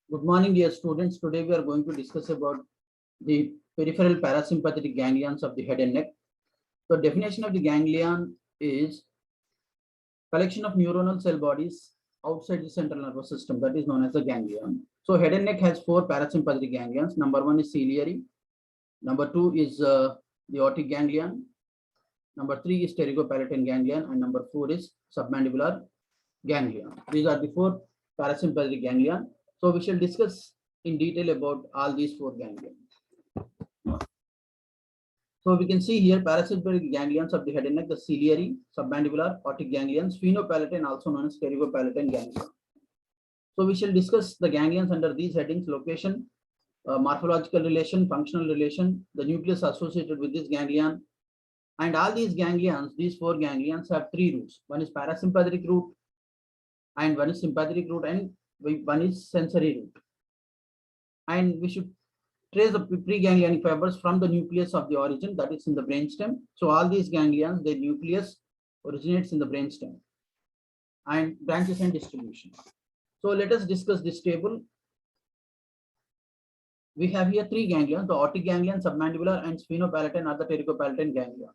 Good morning, dear students. Today we are going to discuss about the peripheral parasympathetic ganglions of the head and neck. The definition of the ganglion is collection of neuronal cell bodies outside the central nervous system, that is known as the ganglion. So head and neck has four parasympathetic ganglions. Number one is ciliary. Number two is the aortic ganglion. Number three is pterygopalatine ganglion, and number four is submandibular ganglion. These are the four parasympathetic ganglion. So we shall discuss in detail about all these four ganglions. So we can see here parasympathetic ganglions of the head and neck, the ciliary, submandibular, aortic ganglions, sphenopalatine, also known as pterygopalatine ganglion. So we shall discuss the ganglions under these headings: location, morphological relation, functional relation, the nucleus associated with this ganglion. And all these ganglions, these four ganglions have three roots. One is parasympathetic root, and one is sympathetic root, and one is sensory root. And we should trace the preganglionic fibers from the nucleus of the origin, that is in the brainstem. So all these ganglions, their nucleus originates in the brainstem, and branches and distribution. So let us discuss this table. We have here three ganglions: the aortic ganglion, submandibular, and sphenopalatine or the pterygopalatine ganglion.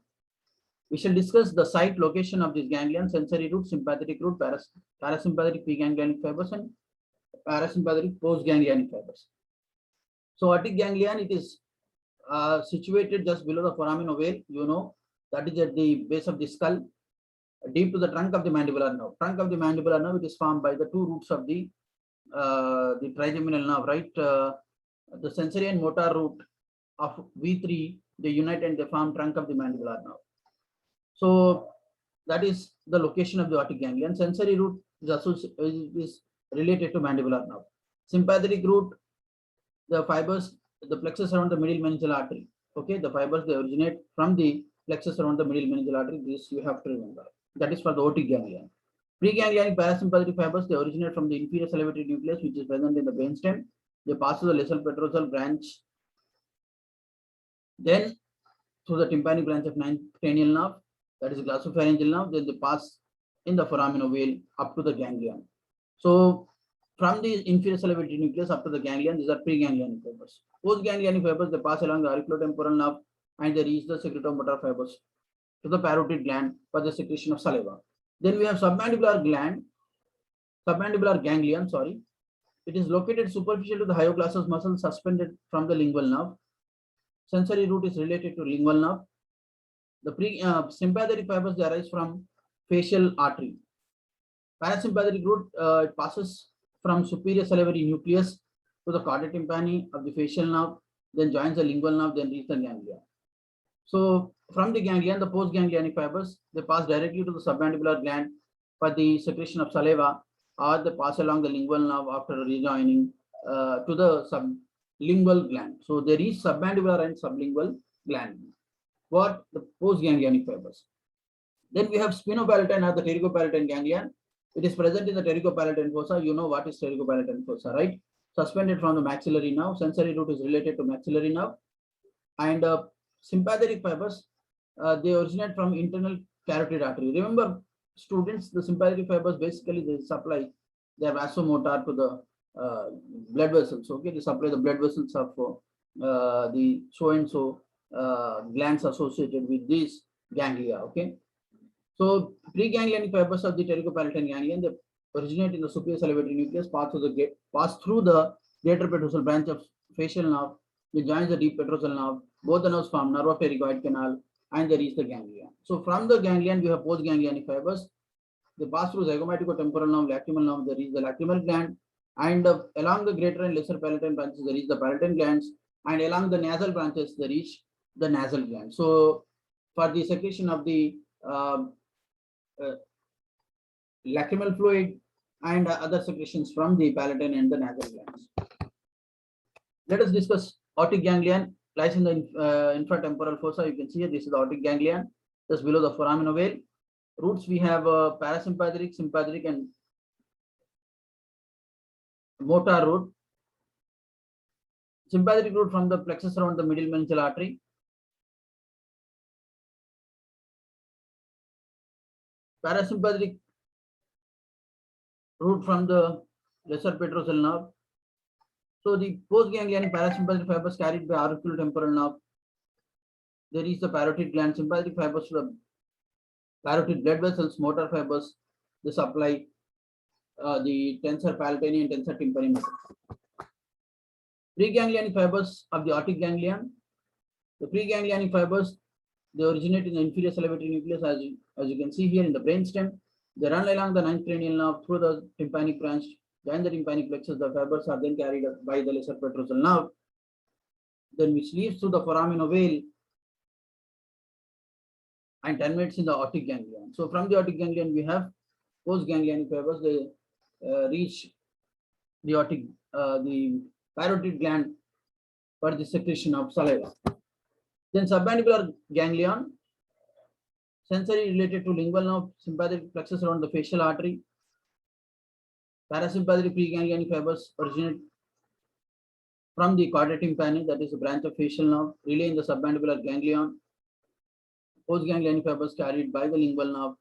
We shall discuss the site, location of this ganglion, sensory root, sympathetic root, parasympathetic preganglionic fibers, and parasympathetic postganglionic fibers. So aortic ganglion, it is situated just below the foramen ovale. You know, that is at the base of the skull, deep to the trunk of the mandibular nerve. Trunk of the mandibular nerve, it is formed by the two roots of the trigeminal nerve, right? The sensory and motor root of V3, they unite and they form trunk of the mandibular nerve. So that is the location of the aortic ganglion. Sensory root is related to mandibular nerve. Sympathetic root, the fibers, the plexus around the middle meningeal artery. Okay, the fibers, they originate from the plexus around the middle meningeal artery. This you have to remember. That is for the aortic ganglion. Preganglionic parasympathetic fibers, they originate from the inferior salivary nucleus, which is present in the brainstem. They pass through the lateral petrosal branch, then through the tympanic branch of ninth cranial nerve, that is glossopharyngeal nerve. Then they pass in the foramen ovale up to the ganglion. So from the inferior salivary nucleus up to the ganglion, these are preganglionic fibers. Postganglionic fibers, they pass along the auriculotemporal nerve and they reach the secretomotor fibers to the parotid gland for the secretion of saliva. Then we have submandibular ganglion, sorry. It is located superficial to the hyoglossus muscle, suspended from the lingual nerve. Sensory root is related to lingual nerve. The sympathetic fibers, they arise from facial artery. Parasympathetic root, it passes from superior salivary nucleus to the chordae tympani of the facial nerve, then joins the lingual nerve, then reach the ganglia. So from the ganglion, the postganglionic fibers, they pass directly to the submandibular gland for the secretion of saliva, or they pass along the lingual nerve after rejoining to the sublingual gland. So there is submandibular and sublingual gland. What? The postganglionic fibers. Then we have sphenopalatine or the pterygopalatine ganglion. It is present in the pterygopalatine fossa. You know what is pterygopalatine fossa, right? Suspended from the maxillary nerve. Sensory root is related to maxillary nerve. And sympathetic fibers, they originate from internal carotid artery. Remember, students, the sympathetic fibers basically they supply, they are vasomotor to the blood vessels. Okay, they supply the blood vessels of the so and so glands associated with these ganglia. Okay, so preganglionic fibers of the pterygopalatine ganglion, they originate in the superior salivary nucleus, pass through the greater petrosal branch of facial nerve. They join the deep petrosal nerve. Both the nerves form nerve of pterygoid canal, and they reach the ganglion. So from the ganglion, we have postganglionic fibers. They pass through zygomaticotemporal nerve, lacrimal nerve, they reach the lacrimal gland, and along the greater and lesser palatine branches, they reach the palatine glands, and along the nasal branches, they reach the nasal gland. So for the secretion of the lacrimal fluid and other secretions from the palatine and the nasal glands. Let us discuss aortic ganglion. Lies in the infratemporal fossa. You can see this is the aortic ganglion, just below the foramen ovale. Roots, we have parasympathetic, sympathetic, and motor root. Sympathetic root from the plexus around the middle meningeal artery. Parasympathetic root from the lesser petrosal nerve. So the postganglionic parasympathetic fibers carried by auriculotemporal nerve. There is the parotid gland, sympathetic fibers to the parotid blood vessels, motor fibers. They supply the tensor palatini and tensor tympani muscle. Preganglionic fibers of the aortic ganglion. The preganglionic fibers, they originate in the inferior salivary nucleus, as you can see here in the brainstem. They run along the ninth cranial nerve through the tympanic branch, join the tympanic plexus. The fibers are then carried by the lesser petrosal nerve, then which leads through the foramen ovale and terminates in the aortic ganglion. So from the aortic ganglion, we have postganglionic fibers. They reach the aortic, the parotid gland for the secretion of saliva. Then submandibular ganglion, sensory related to lingual nerve, sympathetic plexus around the facial artery. Parasympathetic preganglionic fibers originate from the chordae tympani, that is a branch of facial nerve, relay in the submandibular ganglion. Postganglionic fibers carried by the lingual nerve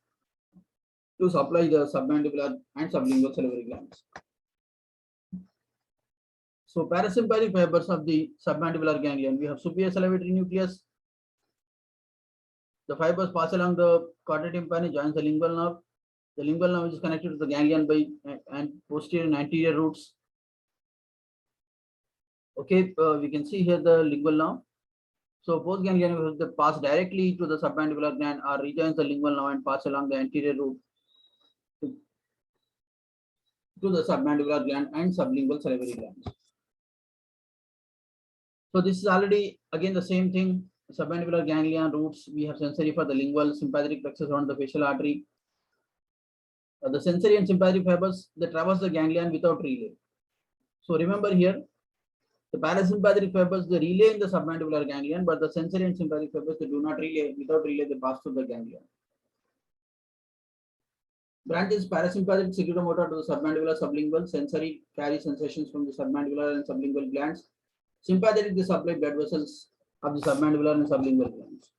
to supply the submandibular and sublingual salivary glands. So parasympathetic fibers of the submandibular ganglion, we have superior salivary nucleus. The fibers pass along the chordae tympani, joins the lingual nerve. The lingual nerve is connected to the ganglion by and posterior and anterior roots. Okay, we can see here the lingual nerve. So postganglionic fibers pass directly to the submandibular gland or rejoins the lingual nerve and pass along the anterior root to the submandibular gland and sublingual salivary glands. So this is already again the same thing. Submandibular ganglion roots, we have sensory for the lingual, sympathetic plexus around the facial artery. The sensory and sympathetic fibers, they traverse the ganglion without relay. So remember here, the parasympathetic fibers, they relay in the submandibular ganglion, but the sensory and sympathetic fibers, they do not relay. Without relay, they pass through the ganglion. Branches parasympathetic secretomotor to the submandibular, sublingual. Sensory carry sensations from the submandibular and sublingual glands. Sympathetic, they supply blood vessels of the submandibular and sublingual glands.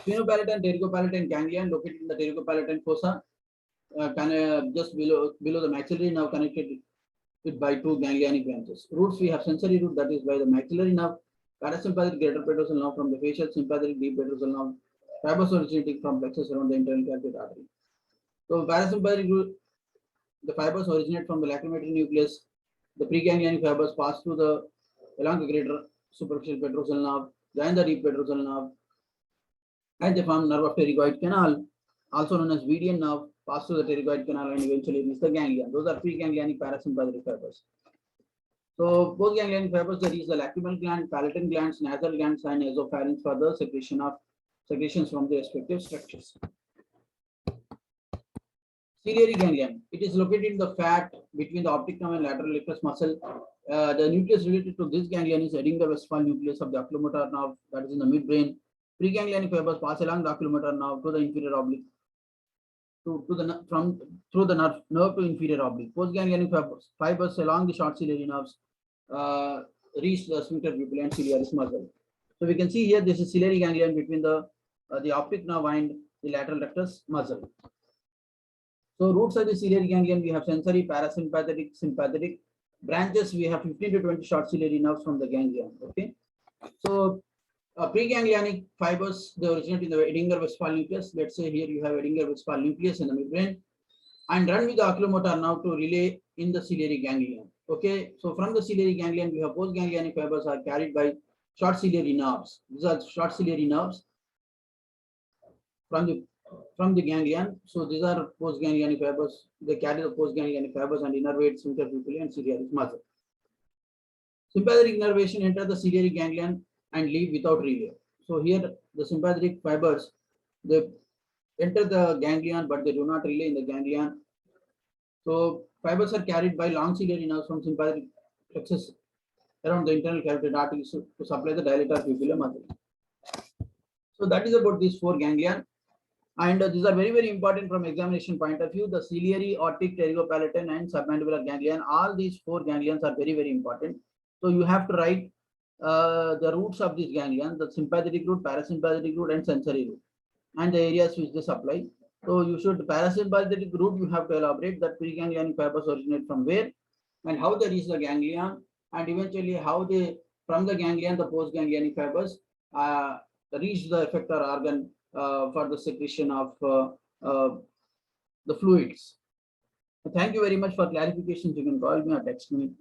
Sphenopalatine, pterygopalatine ganglion located in the pterygopalatine fossa, just below the maxillary nerve, connected it by two ganglionic branches. Roots, we have sensory root, that is by the maxillary nerve, parasympathetic greater petrosal nerve from the facial, sympathetic deep petrosal nerve, fibers originating from plexus around the internal carotid artery. So parasympathetic root, the fibers originate from the lacrimated nucleus. The preganglionic fibers pass through along the greater superficial petrosal nerve, join the deep petrosal nerve, and they form nerve of pterygoid canal, also known as median nerve, pass through the pterygoid canal and eventually reach the ganglion. Those are preganglionic parasympathetic fibers. So postganglionic fibers, they reach the lacrimal gland, palatine glands, nasal glands, and nasopharynx for the secretions from the respective structures. Ciliary ganglion, it is located in the fat between the optic nerve and lateral rectus muscle. The nucleus related to this ganglion is Edinger-Westphal nucleus of the oculomotor nerve, that is in the midbrain. Preganglionic fibers pass along the oculomotor nerve to the inferior oblique, through the nerve to inferior oblique. Postganglionic fibers along the short ciliary nerves reach the sphincter pupilla and ciliaris muscle. So we can see here this is ciliary ganglion between the optic nerve and the lateral rectus muscle. So roots of the ciliary ganglion, we have sensory, parasympathetic, sympathetic. Branches, we have 15 to 20 short ciliary nerves from the ganglion. Okay. So preganglionic fibers, they originate in the Edinger-Westphal nucleus. Let's say here you have Edinger-Westphal nucleus in the midbrain and run with the oculomotor nerve to relay in the ciliary ganglion. Okay. So from the ciliary ganglion, we have postganglionic fibers are carried by short ciliary nerves. These are short ciliary nerves from the ganglion. So these are postganglionic fibers. They carry the postganglionic fibers and innervate sphincter pupilla and ciliaris muscle. Sympathetic innervation enter the ciliary ganglion and leave without relay. So here the sympathetic fibers, they enter the ganglion, but they do not relay in the ganglion. So fibers are carried by long ciliary nerves from sympathetic plexus around the internal carotid arteries to supply the dilator pupillar muscle. So that is about these four ganglion. And these are very, very important from examination point of view. The ciliary, aortic, pterygopalatine, and submandibular ganglion, all these four ganglions are very, very important. So you have to write the roots of this ganglion, the sympathetic root, parasympathetic root, and sensory root, and the areas which they supply. So you should, parasympathetic root, you have to elaborate that preganglionic fibers originate from where, and how they reach the ganglion, and eventually how they, from the ganglion, the postganglionic fibers reach the effector organ for the secretion of the fluids. Thank you very much for clarifications. You can call me or text me.